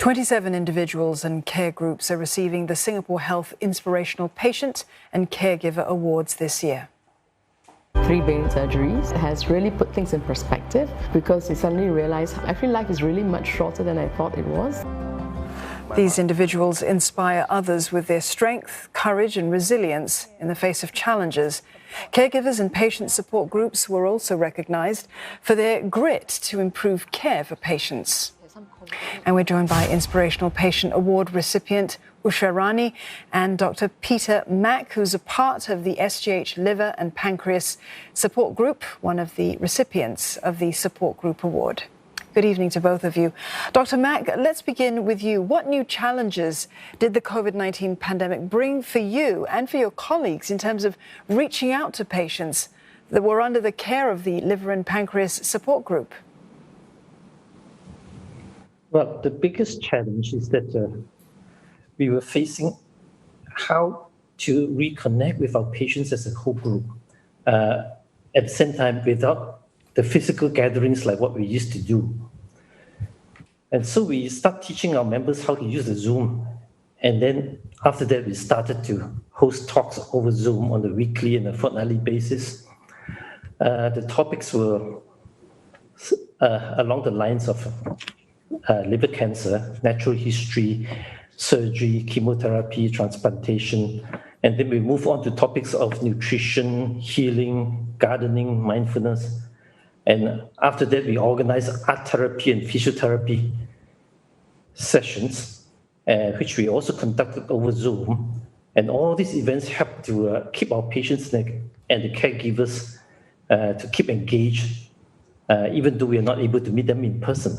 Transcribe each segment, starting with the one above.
27 individuals and care groups are receiving the Singapore Health Inspirational Patient and Caregiver Awards this year. 3 brain surgeries has really put things in perspective because I suddenly realized I feel life is really much shorter than I thought it was. These individuals inspire others with their strength, courage and resilience in the face of challenges. Caregivers and patient support groups were also recognised for their grit to improve care for patients. And we're joined by Inspirational Patient Award recipient Usha Rani and Dr. Peter Mack, who's a part of the SGH Liver and Pancreas Support Group, one of the recipients of the Support Group Award. Good evening to both of you. Dr. Mack, let's begin with you. What new challenges did the COVID-19 pandemic bring for you and for your colleagues in terms of reaching out to patients that were under the care of the Liver and Pancreas Support Group? Well, the biggest challenge is that we were facing how to reconnect with our patients as a whole group at the same time without the physical gatherings like what we used to do. And so we start teaching our members how to use the Zoom. And then after that, we started to host talks over Zoom on a weekly and a fortnightly basis. The topics were along the lines of liver cancer, natural history, surgery, chemotherapy, transplantation. And then we move on to topics of nutrition, healing, gardening, mindfulness. And after that, we organize art therapy and physiotherapy sessions, which we also conducted over Zoom. And all these events help to keep our patients and the caregivers to keep engaged, even though we are not able to meet them in person.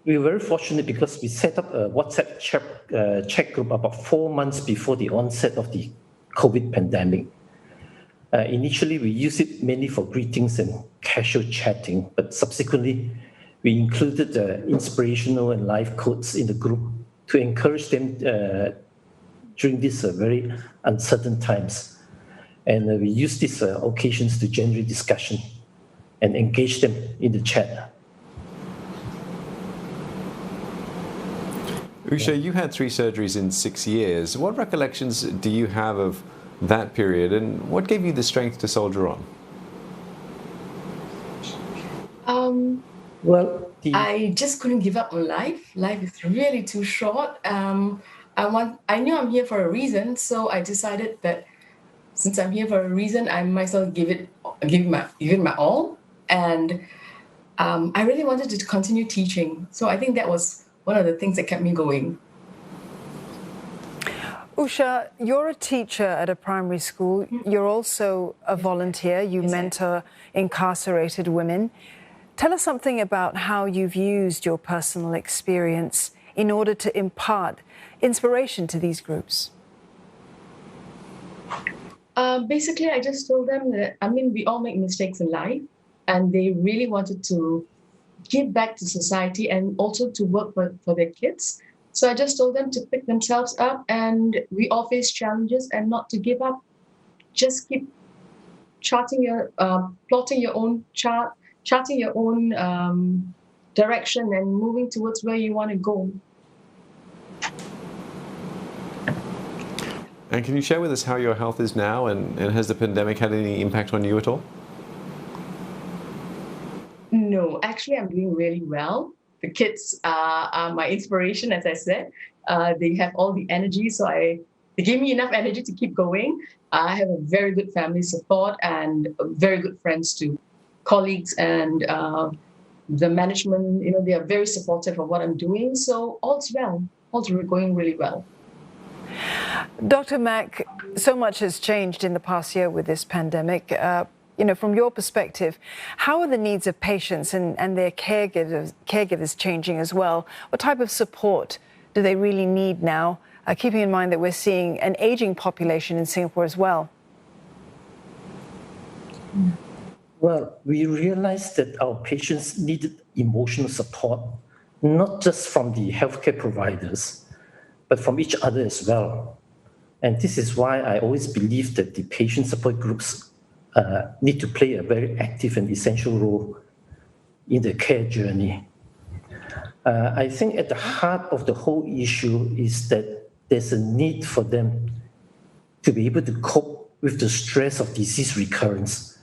We were very fortunate because we set up a WhatsApp chat group about 4 months before the onset of the COVID pandemic. Initially, we used it mainly for greetings and casual chatting, but subsequently, we included inspirational and life quotes in the group to encourage them during these very uncertain times. And we use these occasions to generate discussion and engage them in the chat. Usha, you had 3 surgeries in 6 years. What recollections do you have of that period, and what gave you the strength to soldier on? I just couldn't give up on life. Life is really too short. I knew I'm here for a reason, so I decided that since I'm here for a reason, I might as well give it my all. And I really wanted to continue teaching, so I think that was one of the things that kept me going. Usha, you're a teacher at a primary school. You're also a volunteer. You mentor incarcerated women. Tell us something about how you've used your personal experience in order to impart inspiration to these groups. Basically, I just told them that, we all make mistakes in life, and they really wanted to give back to society and also to work for their kids. So I just told them to pick themselves up, and we all face challenges and not to give up. Just keep plotting your own direction and moving towards where you want to go. And can you share with us how your health is now, and has the pandemic had any impact on you at all? No, actually, I'm doing really well. The kids are my inspiration, as I said. They have all the energy, so they give me enough energy to keep going. I have a very good family support and very good friends too. Colleagues and the management, they are very supportive of what I'm doing. So all's well. All's going really well. Dr. Mack, so much has changed in the past year with this pandemic. From your perspective, how are the needs of patients and their caregivers changing as well? What type of support do they really need now, keeping in mind that we're seeing an aging population in Singapore as well? Well, we realized that our patients needed emotional support, not just from the healthcare providers, but from each other as well. And this is why I always believe that the patient support groups need to play a very active and essential role in the care journey. I think at the heart of the whole issue is that there's a need for them to be able to cope with the stress of disease recurrence.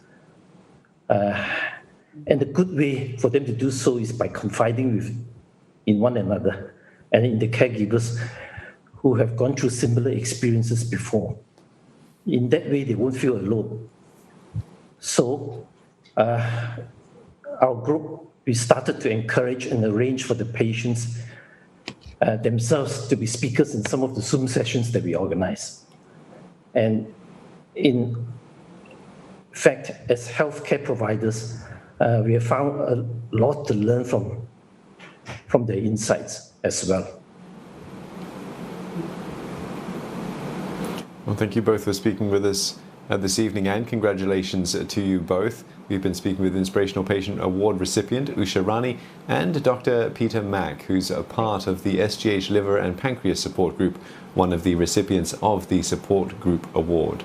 And the good way for them to do so is by confiding in one another and in the caregivers who have gone through similar experiences before. In that way, they won't feel alone. So our group, we started to encourage and arrange for the patients themselves to be speakers in some of the Zoom sessions that we organize. And in fact, as healthcare providers, we have found a lot to learn from their insights as well. Well, thank you both for speaking with us this evening, and congratulations to you both. We've been speaking with Inspirational Patient Award recipient Usha Rani and Dr. Peter Mack, who's a part of the SGH Liver and Pancreas Support Group, one of the recipients of the Support Group Award.